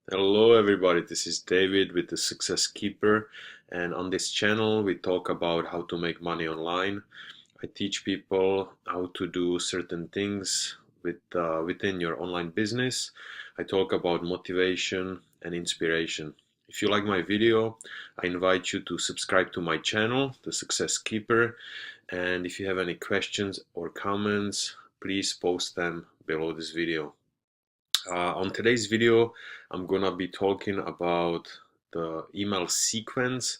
Hello everybody, this is David with the Success Keeper, and on this channel we talk about how to make money online. I teach people how to do certain things within your online business. I talk about motivation and inspiration. If you like my video, I invite you to subscribe to my channel, the Success Keeper, and if you have any questions or comments, please post them below this video. On today's video, I'm gonna be talking about the email sequence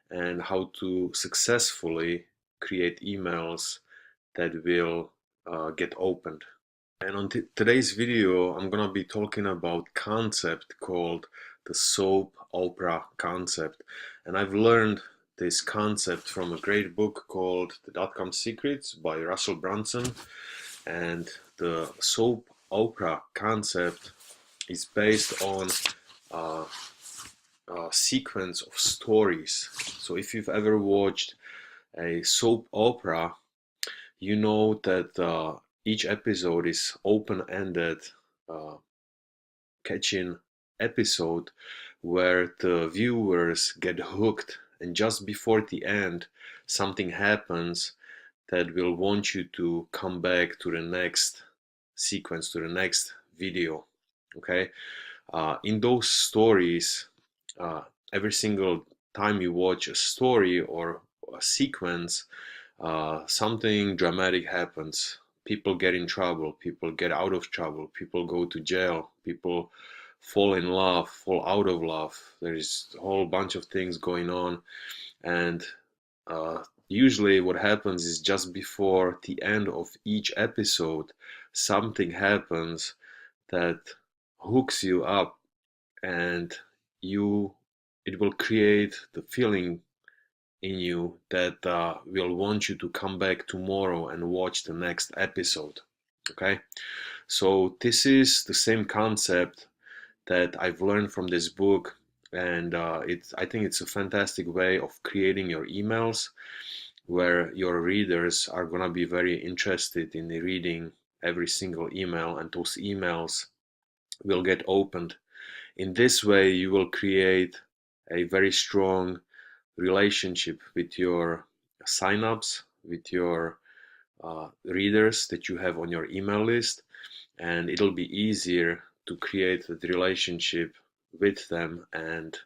and how to successfully create emails that will get opened. And on today's video, I'm gonna be talking about concept called the soap opera concept. And I've learned this concept from a great book called The Dot-Com Secrets by Russell Brunson. And the soap opera concept is based on a, a sequence of stories. So if you've ever watched a soap opera, you know that each episode is open-ended, uh, catching episode where the viewers get hooked, and just before the end, something happens that will want you to come back to the next sequence, to the next video. Okay, in those stories, uh, every single time you watch a story or a sequence, something dramatic happens. People get in trouble, people get out of trouble, people go to jail, people fall in love, fall out of love. There is a whole bunch of things going on, and usually what happens is just before the end of each episode, something happens that hooks you up, and you it will create the feeling in you that will want you to come back tomorrow and watch the next episode. Okay, so this is the same concept that I've learned from this book, and I think it's a fantastic way of creating your emails where your readers are gonna be very interested in reading every single email, and those emails will get opened. In this way, you will create a very strong relationship with your signups, with your readers that you have on your email list, and it'll be easier to create that relationship with them. And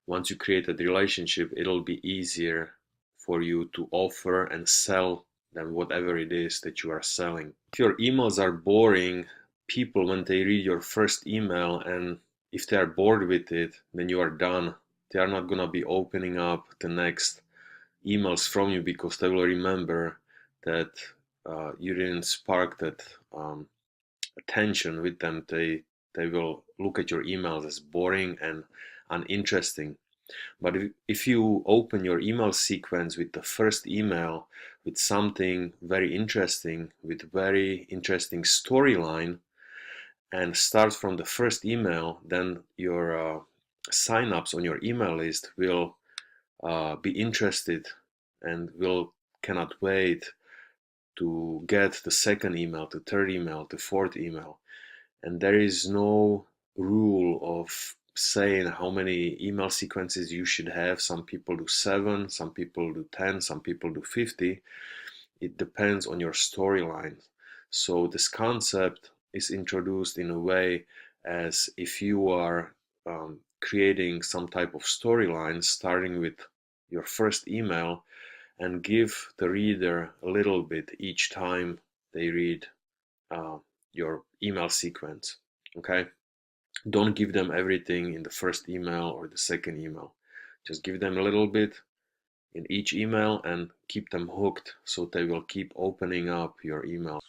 once you create that relationship, it'll be easier for you to offer and sell them whatever it is that you are selling. If your emails are boring, people, when they read your first email, and if they are bored with it, then you are done. They are not going to be opening up the next emails from you, because they will remember that you didn't spark that attention with them. They will look at your emails as boring and uninteresting. But if you open your email sequence with the first email with something very interesting, with very interesting storyline, and start from the first email, then your signups on your email list will be interested and will cannot wait to get the second email, the third email, the fourth email. And there is no rule of saying how many email sequences you should have. Some people do 7, some people do 10, some people do 50. It depends on your storyline. So this concept is introduced in a way as if you are creating some type of storyline, starting with your first email, and give the reader a little bit each time they read uh, your email sequence. Okay, don't give them everything in the first email or the second email. Just give them a little bit in each email and keep them hooked, so they will keep opening up your email.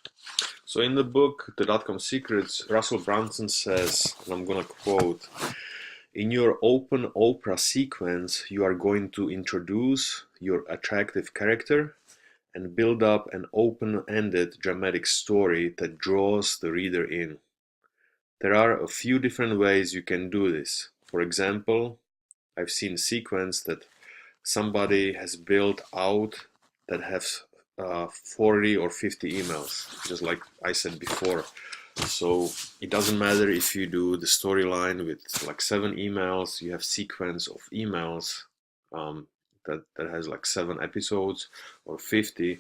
So in the book, The Dot-Com Secrets, Russell Brunson says, and I'm gonna quote, "In your open opera sequence, you are going to introduce your attractive character and build up an open-ended dramatic story that draws the reader in. There are a few different ways you can do this. For example, I've seen a sequence that somebody has built out that has 40 or 50 emails, just like I said before. So it doesn't matter if you do the storyline with like 7 emails, you have sequence of emails that has like 7 episodes or 50.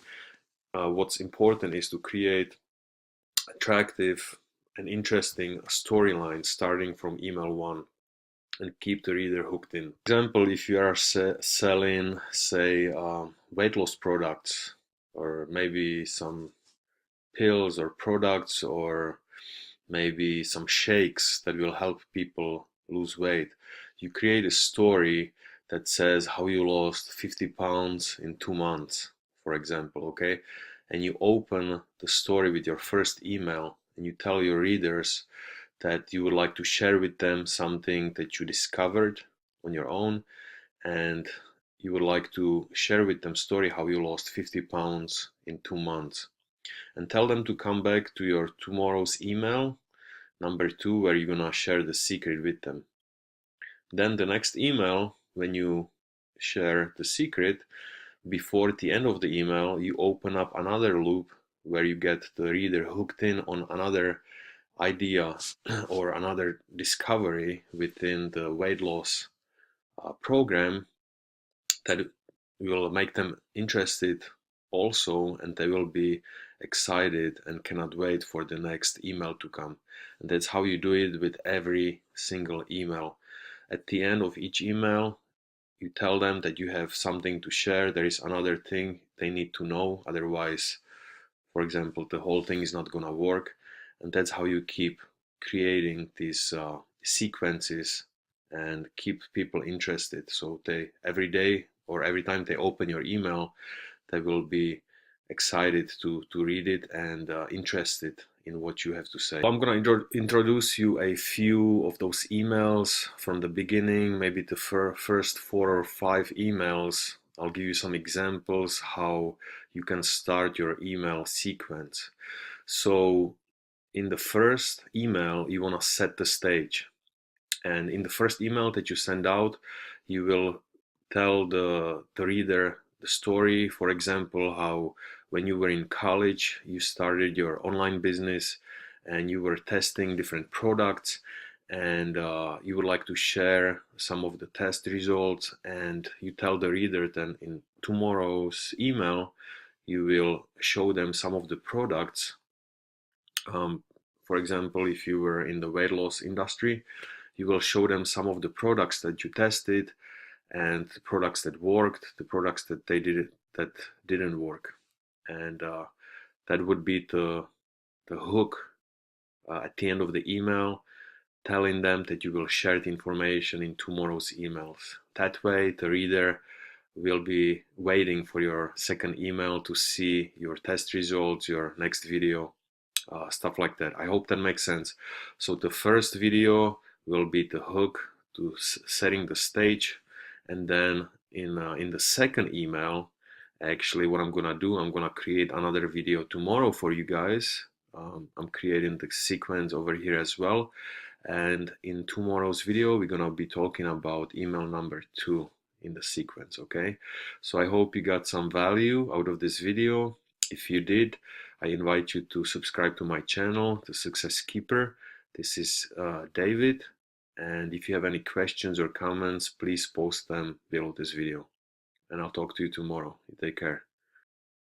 What's important is to create attractive and interesting storyline starting from email 1 and keep the reader hooked in. For example, if you are selling, say, weight loss products, or maybe some pills or products, or maybe some shakes that will help people lose weight, you create a story that says how you lost 50 pounds in 2 months, for example, okay? And you open the story with your first email and you tell your readers that you would like to share with them something that you discovered on your own, and you would like to share with them story how you lost 50 pounds in 2 months, and tell them to come back to your tomorrow's email number 2 where you're gonna share the secret with them. Then the next email, when you share the secret, before the end of the email you open up another loop where you get the reader hooked in on another idea or another discovery within the weight loss program that will make them interested also, and they will be excited and cannot wait for the next email to come. And that's how you do it with every single email. At the end of each email, you tell them that you have something to share. There is another thing they need to know, otherwise, for example, the whole thing is not gonna work. And that's how you keep creating these sequences and keep people interested. So they every day or every time they open your email, they will be excited to read it and interested in what you have to say. I'm going to introduce you a few of those emails from the beginning, maybe the first 4 or 5 emails. I'll give you some examples how you can start your email sequence. So in the first email, you want to set the stage. And in the first email that you send out, you will tell the reader the story. For example, how when you were in college, you started your online business and you were testing different products, and you would like to share some of the test results, and you tell the reader then in tomorrow's email you will show them some of the products. For example, if you were in the weight loss industry, you will show them some of the products that you tested, and the products that worked, the products that didn't work, and that would be the hook at the end of the email, telling them that you will share the information in tomorrow's emails. That way, the reader will be waiting for your second email to see your test results, your next video, stuff like that. I hope that makes sense. So the first video will be the hook to setting the stage, and then in the second email, actually what I'm gonna do, I'm gonna create another video tomorrow for you guys. I'm creating the sequence over here as well, and in tomorrow's video we're gonna be talking about email number 2 in the sequence. Okay, so I hope you got some value out of this video. If you did, I invite you to subscribe to my channel, The Success Keeper. This is David, and if you have any questions or comments, please post them below this video, and I'll talk to you tomorrow. Take care.